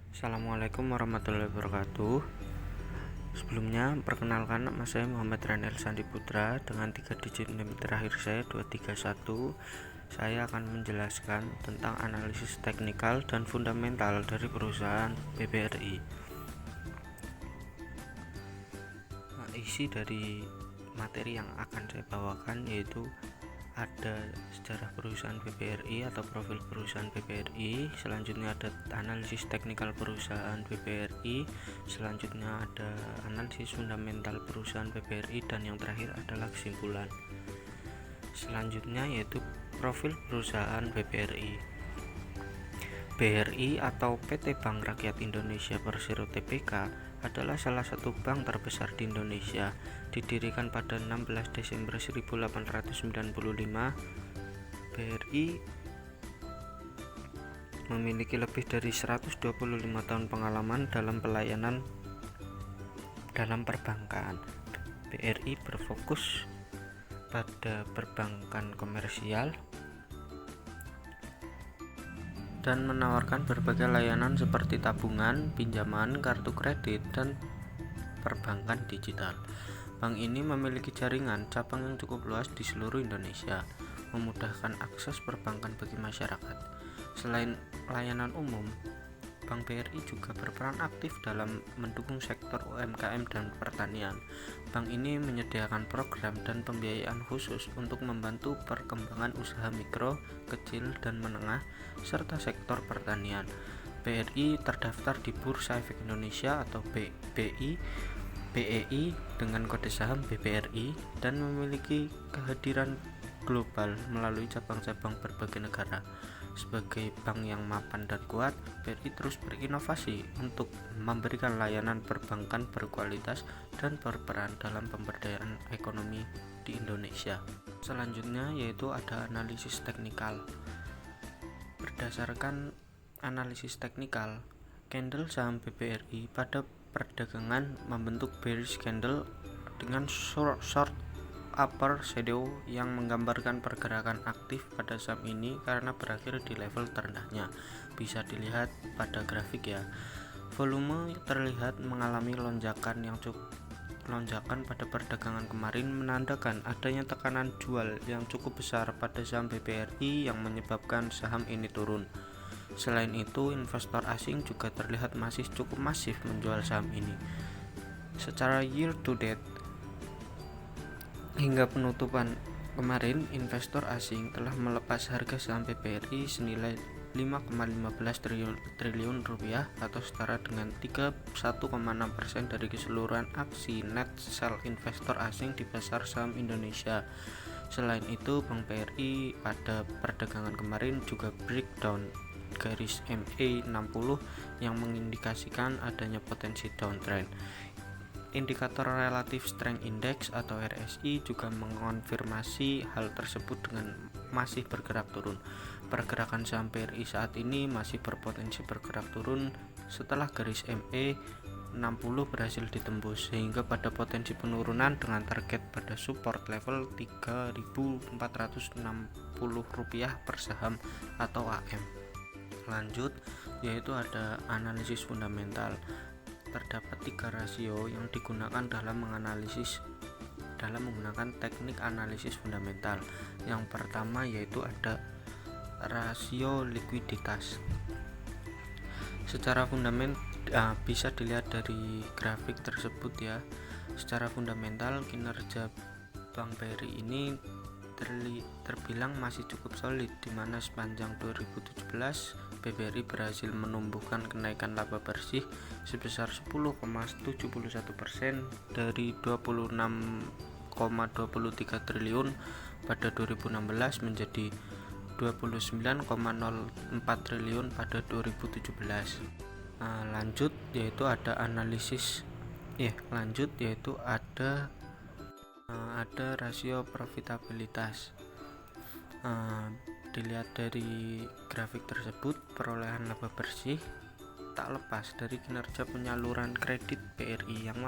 Assalamualaikum warahmatullahi wabarakatuh. Sebelumnya, perkenalkan nama saya Muhammad Ranel Sandi Putra dengan 3 digit NIM terakhir saya 231. Saya akan menjelaskan tentang analisis teknikal dan fundamental dari perusahaan BBRI. Isi dari materi yang akan saya bawakan yaitu ada sejarah perusahaan BBRI atau profil perusahaan BBRI, selanjutnya ada analisis teknikal perusahaan BBRI, selanjutnya ada analisis fundamental perusahaan BBRI, dan yang terakhir adalah kesimpulan. Selanjutnya yaitu profil perusahaan BBRI. BRI atau PT Bank Rakyat Indonesia Persero Tbk adalah salah satu bank terbesar di Indonesia. Didirikan pada 16 Desember 1895, BRI memiliki lebih dari 125 tahun pengalaman dalam pelayanan dalam perbankan. BRI berfokus pada perbankan komersial dan menawarkan berbagai layanan seperti tabungan, pinjaman, kartu kredit, dan perbankan digital. Bank ini memiliki jaringan cabang yang cukup luas di seluruh Indonesia, memudahkan akses perbankan bagi masyarakat. Selain layanan umum, Bank BRI juga berperan aktif dalam mendukung sektor UMKM dan pertanian. Bank ini menyediakan program dan pembiayaan khusus untuk membantu perkembangan usaha mikro, kecil, dan menengah, serta sektor pertanian. BRI terdaftar di Bursa Efek Indonesia atau BEI dengan kode saham BBRI dan memiliki kehadiran global melalui cabang-cabang berbagai negara. Sebagai bank yang mapan dan kuat, BRI terus berinovasi untuk memberikan layanan perbankan berkualitas dan berperan dalam pemberdayaan ekonomi di Indonesia. Selanjutnya yaitu ada analisis teknikal. Berdasarkan analisis teknikal, candle saham BBRI pada perdagangan membentuk bearish candle dengan short upper shadow yang menggambarkan pergerakan aktif pada saham ini karena berakhir di level terendahnya. Bisa dilihat pada grafik ya. Volume terlihat mengalami lonjakan pada perdagangan kemarin, menandakan adanya tekanan jual yang cukup besar pada saham BBRI yang menyebabkan saham ini turun. Selain itu, investor asing juga terlihat masih cukup masif menjual saham ini. Secara year to date hingga penutupan kemarin, investor asing telah melepas harga saham BBRI senilai 5,15 triliun rupiah atau setara dengan 31,6% dari keseluruhan aksi net sell investor asing di pasar saham Indonesia. Selain itu, Bank BRI pada perdagangan kemarin juga breakdown garis MA60 yang mengindikasikan adanya potensi downtrend. Indikator Relative Strength Index atau RSI juga mengonfirmasi hal tersebut dengan masih bergerak turun. Pergerakan saham BRI saat ini masih berpotensi bergerak turun setelah garis MA 60 berhasil ditembus, sehingga pada potensi penurunan dengan target pada support level Rp3.460 per saham atau AM. Lanjut, yaitu ada analisis fundamental. Terdapat 3 rasio yang digunakan dalam menggunakan teknik analisis fundamental. Yang pertama yaitu ada rasio likuiditas. Secara fundamental bisa dilihat dari grafik tersebut ya. Secara fundamental kinerja Bank BRI ini terbilang masih cukup solid, di mana sepanjang 2017 BBRI berhasil menumbuhkan kenaikan laba bersih sebesar 10,71% dari 26,23 triliun pada 2016 menjadi 29,04 triliun pada 2017. Lanjut yaitu ada rasio profitabilitas. Dilihat dari grafik tersebut, perolehan laba bersih tak lepas dari kinerja penyaluran kredit BRI yang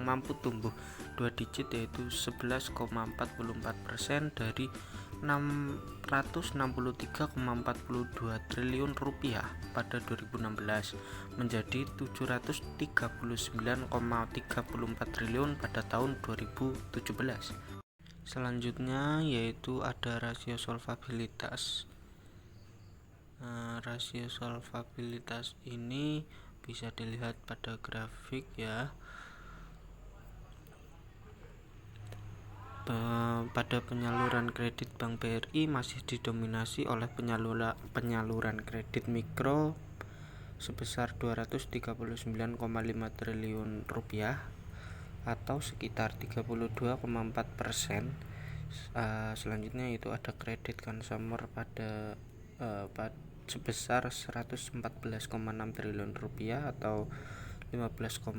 mampu tumbuh 2 digit yaitu 11,44% dari 663,42 triliun rupiah pada 2016 menjadi 739,34 triliun pada tahun 2017. Selanjutnya yaitu ada rasio solvabilitas. Rasio solvabilitas ini bisa dilihat pada grafik ya. Pada penyaluran kredit Bank BRI masih didominasi oleh penyaluran kredit mikro sebesar 239,5 triliun rupiah atau sekitar 32,4%. Selanjutnya itu ada kredit consumer pada sebesar 114,6 triliun rupiah atau 15,5%,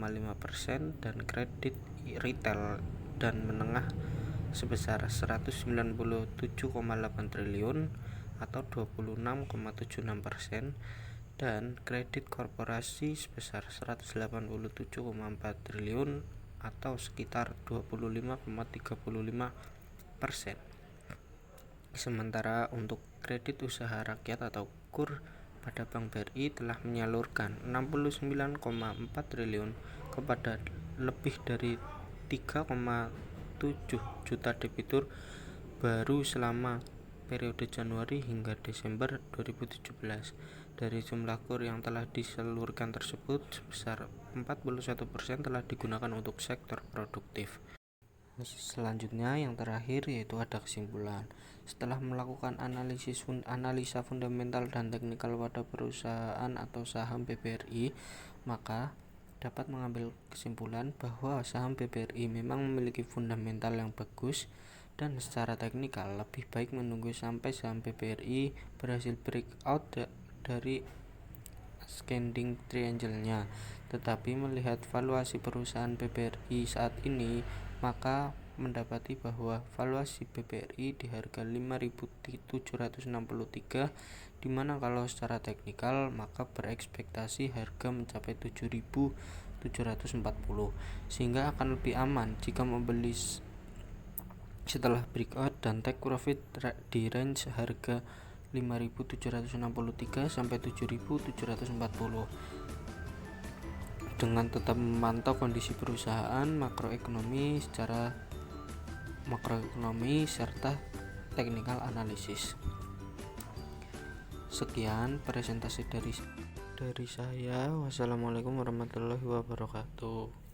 dan kredit retail dan menengah sebesar 197,8 triliun atau 26,76%, dan kredit korporasi sebesar 187,4 triliun atau sekitar 25,35%. Sementara untuk kredit usaha rakyat atau KUR pada Bank BRI telah menyalurkan 69,4 triliun kepada lebih dari 3,7 juta debitur baru selama periode Januari hingga Desember 2017. Dari jumlah KUR yang telah disalurkan tersebut, sebesar 41% telah digunakan untuk sektor produktif. Selanjutnya yang terakhir yaitu ada kesimpulan. Setelah melakukan analisa fundamental dan teknikal pada perusahaan atau saham BBRI, maka dapat mengambil kesimpulan bahwa saham BBRI memang memiliki fundamental yang bagus, dan secara teknikal lebih baik menunggu sampai saham BBRI berhasil breakout dari ascending triangle-nya. Tetapi melihat valuasi perusahaan BBRI saat ini, maka mendapati bahwa valuasi BBRI di harga 5.763, di mana kalau secara teknikal maka berekspektasi harga mencapai 7.740, sehingga akan lebih aman jika membeli setelah breakout dan take profit di range harga 5.763 sampai 7.740, dengan tetap memantau kondisi perusahaan, makroekonomi serta technical analysis. Sekian presentasi dari saya. Wassalamualaikum warahmatullahi wabarakatuh.